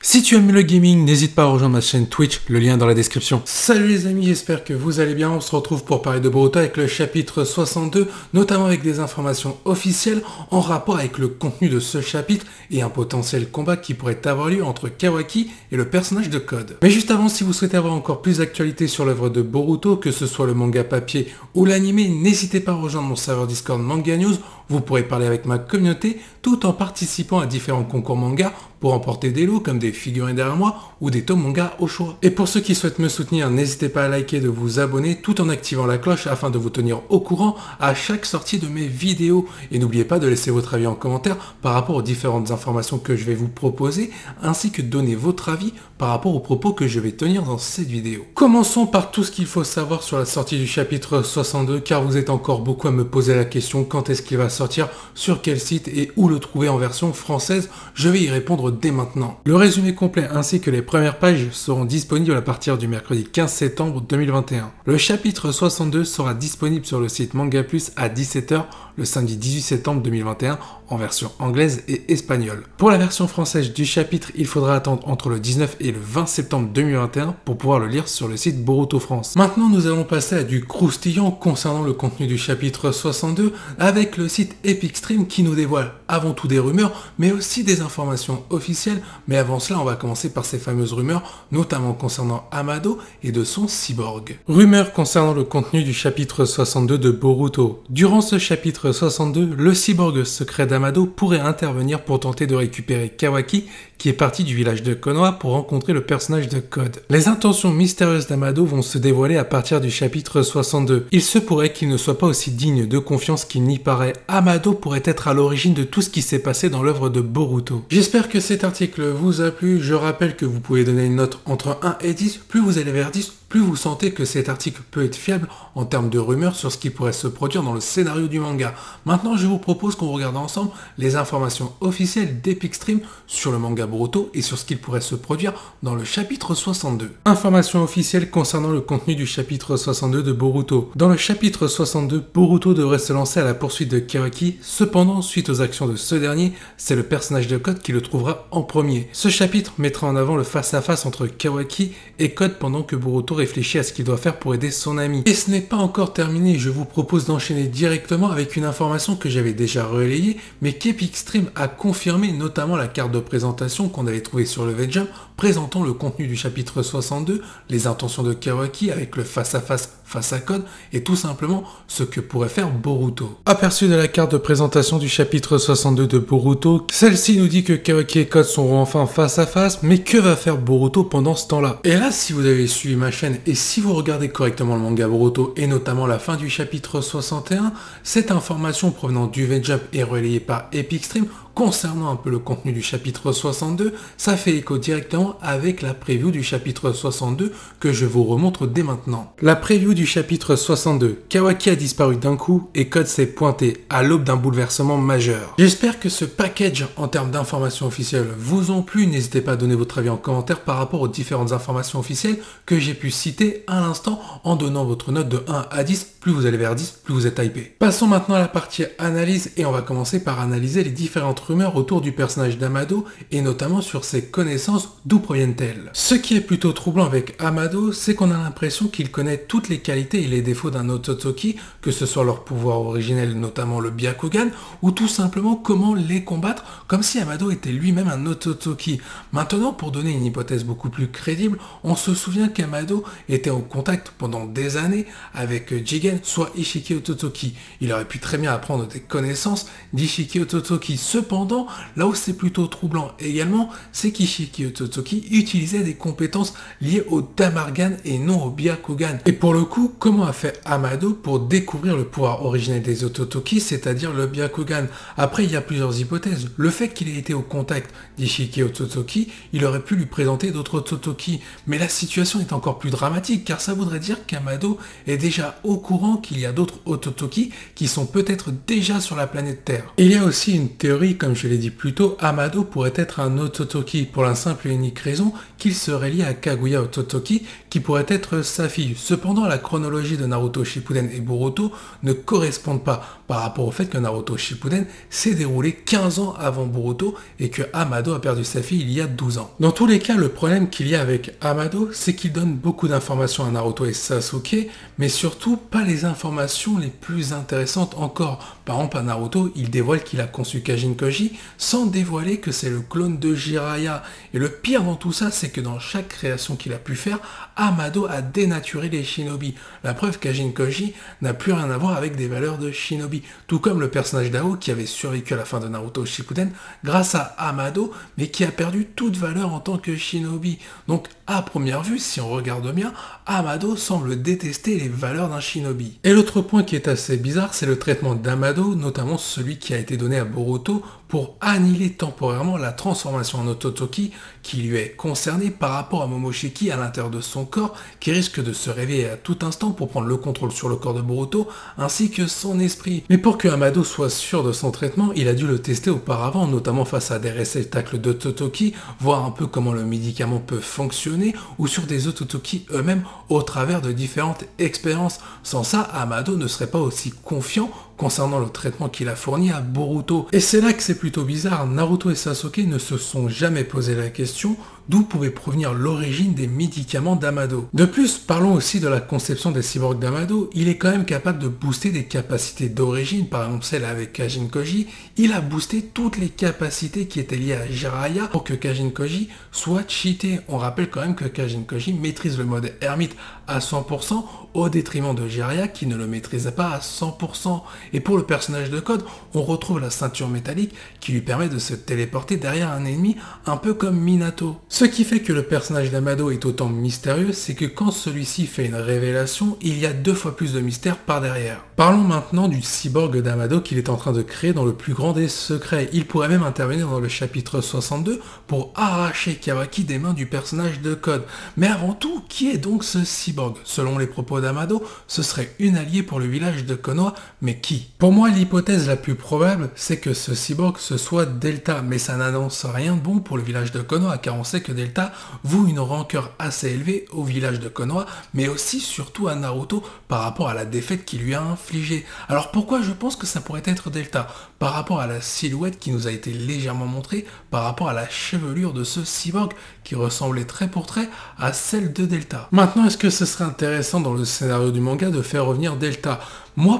Si tu aimes le gaming, n'hésite pas à rejoindre ma chaîne Twitch, le lien dans la description. Salut les amis, j'espère que vous allez bien. On se retrouve pour parler de Boruto avec le chapitre 62, notamment avec des informations officielles en rapport avec le contenu de ce chapitre et un potentiel combat qui pourrait avoir lieu entre Kawaki et le personnage de Code. Mais juste avant, si vous souhaitez avoir encore plus d'actualité sur l'œuvre de Boruto, que ce soit le manga papier ou l'anime, n'hésitez pas à rejoindre mon serveur Discord Manga News. Vous pourrez parler avec ma communauté tout en participant à différents concours manga pour remporter des lots comme des figurines derrière moi ou des tomes manga au choix. Et pour ceux qui souhaitent me soutenir, n'hésitez pas à liker, de vous abonner tout en activant la cloche afin de vous tenir au courant à chaque sortie de mes vidéos. Et n'oubliez pas de laisser votre avis en commentaire par rapport aux différentes informations que je vais vous proposer, ainsi que de donner votre avis par rapport aux propos que je vais tenir dans cette vidéo. Commençons par tout ce qu'il faut savoir sur la sortie du chapitre 62, car vous êtes encore beaucoup à me poser la question quand est-ce qu'il va sortir, sur quel site et où le trouver en version française. Je vais y répondre dès maintenant. Le résumé complet ainsi que les premières pages seront disponibles à partir du mercredi 15 septembre 2021. Le chapitre 62 sera disponible sur le site Manga Plus à 17 h le samedi 18 septembre 2021 en version anglaise et espagnole. Pour la version française du chapitre, il faudra attendre entre le 19 et le 20 septembre 2021 pour pouvoir le lire sur le site Boruto France. Maintenant, nous allons passer à du croustillant concernant le contenu du chapitre 62 avec le site Epic Stream qui nous dévoile avant tout des rumeurs mais aussi des informations officielles. Mais avant cela, on va commencer par ces fameuses rumeurs, notamment concernant Amado et de son cyborg. Rumeurs concernant le contenu du chapitre 62 de Boruto. Durant ce chapitre 62, le cyborg secret d'Amado pourrait intervenir pour tenter de récupérer Kawaki qui est parti du village de Konoha pour rencontrer le personnage de Code. Les intentions mystérieuses d'Amado vont se dévoiler à partir du chapitre 62. Il se pourrait qu'il ne soit pas aussi digne de confiance qu'il n'y paraît. Amado pourrait être à l'origine de tout ce qui s'est passé dans l'œuvre de Boruto. J'espère que cet article vous a plu. Je rappelle que vous pouvez donner une note entre 1 et 10. Plus vous allez vers 10, plus vous sentez que cet article peut être fiable en termes de rumeurs sur ce qui pourrait se produire dans le scénario du manga. Maintenant, je vous propose qu'on regarde ensemble les informations officielles d'Epic Stream sur le manga Boruto et sur ce qu'il pourrait se produire dans le chapitre 62. Informations officielles concernant le contenu du chapitre 62 de Boruto. Dans le chapitre 62, Boruto devrait se lancer à la poursuite de Kawaki. Cependant, suite aux actions de ce dernier, c'est le personnage de Code qui le trouvera en premier. Ce chapitre mettra en avant le face-à-face entre Kawaki et Code pendant que Boruto réfléchit à ce qu'il doit faire pour aider son ami. Et ce n'est pas encore terminé, je vous propose d'enchaîner directement avec une information que j'avais déjà relayée, mais qu'Epic Stream a confirmé, notamment la carte de présentation qu'on avait trouvée sur le Vegem, présentant le contenu du chapitre 62, les intentions de Kawaki avec le face-à-face face à Code, et tout simplement ce que pourrait faire Boruto. Aperçu de la carte de présentation du chapitre 62 de Boruto, celle-ci nous dit que Kawaki et Code seront enfin face à face, mais que va faire Boruto pendant ce temps-là? Et là, si vous avez suivi ma chaîne et si vous regardez correctement le manga Boruto et notamment la fin du chapitre 61, cette information provenant du Vegem est relayée par Epic Stream concernant un peu le contenu du chapitre 62, ça fait écho directement avec la preview du chapitre 62 que je vous remontre dès maintenant. La preview du chapitre 62, Kawaki a disparu d'un coup et Code s'est pointé à l'aube d'un bouleversement majeur. J'espère que ce package en termes d'informations officielles vous ont plu, n'hésitez pas à donner votre avis en commentaire par rapport aux différentes informations officielles que j'ai pu citer à l'instant en donnant votre note de 1 à 10, plus vous allez vers 10, plus vous êtes hypé. Passons maintenant à la partie analyse et on va commencer par analyser les différentes rumeurs autour du personnage d'Amado et notamment sur ses connaissances, d'où proviennent-elles. Ce qui est plutôt troublant avec Amado, c'est qu'on a l'impression qu'il connaît toutes les qualités et les défauts d'un Ototoki, que ce soit leur pouvoir originel, notamment le Byakugan, ou tout simplement comment les combattre, comme si Amado était lui-même un Ototoki. Maintenant, pour donner une hypothèse beaucoup plus crédible, on se souvient qu'Amado était en contact pendant des années avec Jigen, soit Ishiki Ototoki. Il aurait pu très bien apprendre des connaissances d'Ishiki Ototoki. Cependant, là où c'est plutôt troublant également, c'est qu'Ishiki Ototoki utilisait des compétences liées au Damargan et non au Byakugan. Et pour le coup, comment a fait Amado pour découvrir le pouvoir originel des Ototoki, c'est-à-dire le Byakugan? Après, il y a plusieurs hypothèses. Le fait qu'il ait été au contact d'Ishiki Ototoki, il aurait pu lui présenter d'autres Ototoki. Mais la situation est encore plus dramatique, car ça voudrait dire qu'Amado est déjà au courant qu'il y a d'autres Ototoki qui sont peut-être déjà sur la planète Terre. Il y a aussi une théorie, comme je l'ai dit plus tôt, Amado pourrait être un Ototoki pour la simple et unique raison qu'il serait lié à Kaguya Ototoki, qui pourrait être sa fille. Cependant, la chronologie de Naruto Shippuden et Boruto ne correspondent pas par rapport au fait que Naruto Shippuden s'est déroulé 15 ans avant Boruto et que Amado a perdu sa fille il y a 12 ans. Dans tous les cas, le problème qu'il y a avec Amado, c'est qu'il donne beaucoup d'informations à Naruto et Sasuke, mais surtout pas les informations les plus intéressantes encore. Par exemple, à Naruto, il dévoile qu'il a conçu Kajin Koji sans dévoiler que c'est le clone de Jiraiya. Et le pire dans tout ça, c'est que dans chaque création qu'il a pu faire, Amado a dénaturé les shinobi. La preuve, Kajin Koji n'a plus rien à voir avec des valeurs de shinobi. Tout comme le personnage d'Ao qui avait survécu à la fin de Naruto Shippuden grâce à Amado, mais qui a perdu toute valeur en tant que shinobi. Donc, à première vue, si on regarde bien, Amado semble détester les valeurs d'un shinobi. Et l'autre point qui est assez bizarre, c'est le traitement d'Amado, notamment celui qui a été donné à Boruto pour annihiler temporairement la transformation en Ototoki qui lui est concernée par rapport à Momoshiki à l'intérieur de son corps, qui risque de se réveiller à tout instant pour prendre le contrôle sur le corps de Boruto, ainsi que son esprit. Mais pour que Amado soit sûr de son traitement, il a dû le tester auparavant, notamment face à des réceptacles d'Ototoki, voir un peu comment le médicament peut fonctionner, ou sur des Ototoki eux-mêmes au travers de différentes expériences. Sans ça, Amado ne serait pas aussi confiant concernant le traitement qu'il a fourni à Boruto. Et c'est là que c'est plutôt bizarre, Naruto et Sasuke ne se sont jamais posé la question d'où pouvait provenir l'origine des médicaments d'Amado. De plus, parlons aussi de la conception des cyborgs d'Amado, il est quand même capable de booster des capacités d'origine, par exemple celle avec Kajin Koji, il a boosté toutes les capacités qui étaient liées à Jiraiya pour que Kajin Koji soit cheaté. On rappelle quand même que Kajin Koji maîtrise le mode ermite à 100% au détriment de Jiraiya qui ne le maîtrisait pas à 100%. Et pour le personnage de Code, on retrouve la ceinture métallique qui lui permet de se téléporter derrière un ennemi, un peu comme Minato. Ce qui fait que le personnage d'Amado est autant mystérieux, c'est que quand celui-ci fait une révélation, il y a 2 fois plus de mystère par derrière. Parlons maintenant du cyborg d'Amado qu'il est en train de créer dans le plus grand des secrets. Il pourrait même intervenir dans le chapitre 62 pour arracher Kawaki des mains du personnage de Code. Mais avant tout, qui est donc ce cyborg? Selon les propos d'Amado, ce serait une alliée pour le village de Konoha, mais qui? Pour moi, l'hypothèse la plus probable, c'est que ce cyborg ce soit Delta, mais ça n'annonce rien de bon pour le village de Konoha, car on sait que Delta voue une rancœur assez élevée au village de Konoha, mais aussi surtout à Naruto par rapport à la défaite qu'il lui a infligée. Alors pourquoi je pense que ça pourrait être Delta? Par rapport à la silhouette qui nous a été légèrement montrée, par rapport à la chevelure de ce cyborg qui ressemblait trait pour trait à celle de Delta. Maintenant, est-ce que ce serait intéressant dans le scénario du manga de faire revenir Delta?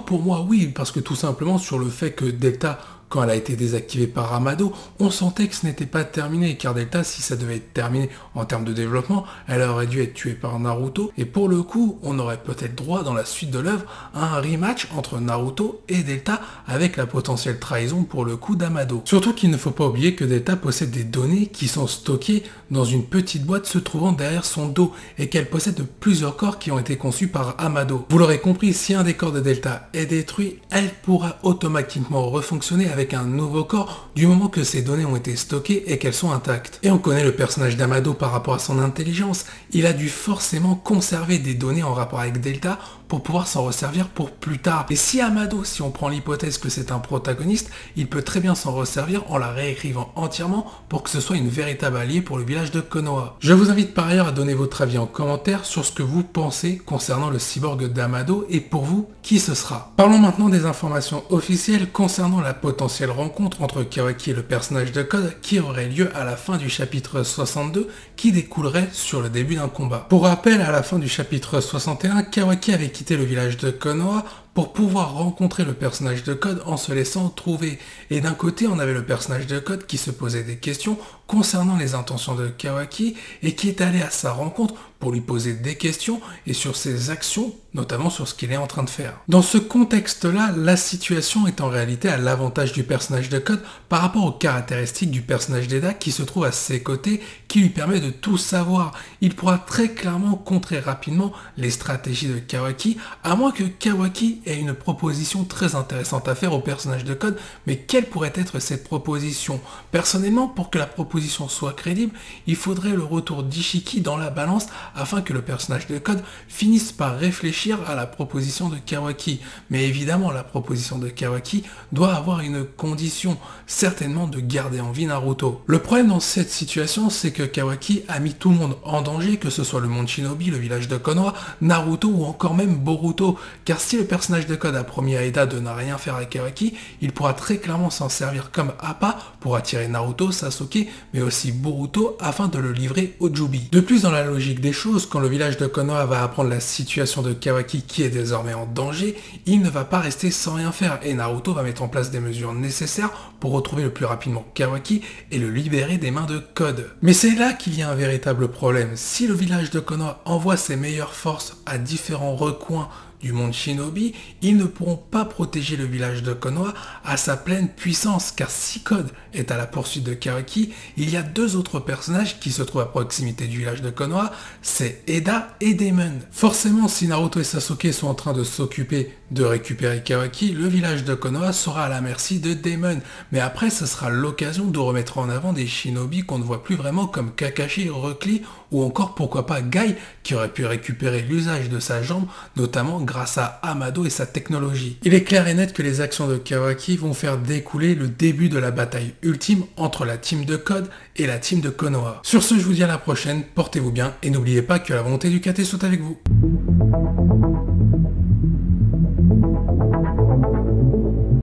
Pour moi, oui, parce que tout simplement sur le fait que Delta, quand elle a été désactivée par Amado, on sentait que ce n'était pas terminé, car Delta, si ça devait être terminé en termes de développement, elle aurait dû être tuée par Naruto, et pour le coup, on aurait peut-être droit dans la suite de l'œuvre à un rematch entre Naruto et Delta, avec la potentielle trahison pour le coup d'Amado. Surtout qu'il ne faut pas oublier que Delta possède des données qui sont stockées dans une petite boîte se trouvant derrière son dos, et qu'elle possède plusieurs corps qui ont été conçus par Amado. Vous l'aurez compris, si un des corps de Delta est détruit, elle pourra automatiquement refonctionner avec un nouveau corps du moment que ces données ont été stockées et qu'elles sont intactes. Et on connaît le personnage d'Amado par rapport à son intelligence, il a dû forcément conserver des données en rapport avec Delta pour pouvoir s'en resservir pour plus tard. Et si Amado, si on prend l'hypothèse que c'est un protagoniste, il peut très bien s'en resservir en la réécrivant entièrement pour que ce soit une véritable alliée pour le village de Konoha. Je vous invite par ailleurs à donner votre avis en commentaire sur ce que vous pensez concernant le cyborg d'Amado et pour vous, qui ce sera. Parlons maintenant des informations officielles concernant la potentielle rencontre entre Kawaki et le personnage de Code qui aurait lieu à la fin du chapitre 62 qui découlerait sur le début d'un combat. Pour rappel, à la fin du chapitre 61, Kawaki avait quitté le village de Konoha pour pouvoir rencontrer le personnage de Code en se laissant trouver. Et d'un côté, on avait le personnage de Code qui se posait des questions concernant les intentions de Kawaki et qui est allé à sa rencontre pour lui poser des questions et sur ses actions, notamment sur ce qu'il est en train de faire. Dans ce contexte-là, la situation est en réalité à l'avantage du personnage de Code par rapport aux caractéristiques du personnage d'Eda qui se trouve à ses côtés, qui lui permet de tout savoir. Il pourra très clairement contrer rapidement les stratégies de Kawaki, à moins que Kawaki a une proposition très intéressante à faire au personnage de Code, mais quelle pourrait être cette proposition? Personnellement, pour que la proposition soit crédible, il faudrait le retour d'Ishiki dans la balance afin que le personnage de Code finisse par réfléchir à la proposition de Kawaki. Mais évidemment, la proposition de Kawaki doit avoir une condition, certainement de garder en vie Naruto. Le problème dans cette situation, c'est que Kawaki a mis tout le monde en danger, que ce soit le monde Shinobi, le village de Konoha, Naruto ou encore même Boruto. Car si le personnage de Code a promis à Eda de ne rien faire à Kawaki, il pourra très clairement s'en servir comme appât pour attirer Naruto, Sasuke, mais aussi Boruto afin de le livrer au Jubi. De plus, dans la logique des choses, quand le village de Konoha va apprendre la situation de Kawaki qui est désormais en danger, il ne va pas rester sans rien faire et Naruto va mettre en place des mesures nécessaires pour retrouver le plus rapidement Kawaki et le libérer des mains de Code. Mais c'est là qu'il y a un véritable problème. Si le village de Konoha envoie ses meilleures forces à différents recoins du monde Shinobi, ils ne pourront pas protéger le village de Konoha à sa pleine puissance, car si Code est à la poursuite de Kawaki, il y a deux autres personnages qui se trouvent à proximité du village de Konoha, c'est Eda et Daemon. Forcément, si Naruto et Sasuke sont en train de s'occuper de récupérer Kawaki, le village de Konoha sera à la merci de Daemon. Mais après, ce sera l'occasion de remettre en avant des Shinobi qu'on ne voit plus vraiment comme Kakashi, Rock Lee ou encore pourquoi pas Guy qui aurait pu récupérer l'usage de sa jambe, notamment grâce à Amado et sa technologie. Il est clair et net que les actions de Kawaki vont faire découler le début de la bataille ultime entre la team de Code et la team de Konoha. Sur ce, je vous dis à la prochaine, portez-vous bien et n'oubliez pas que la volonté du KT soit avec vous.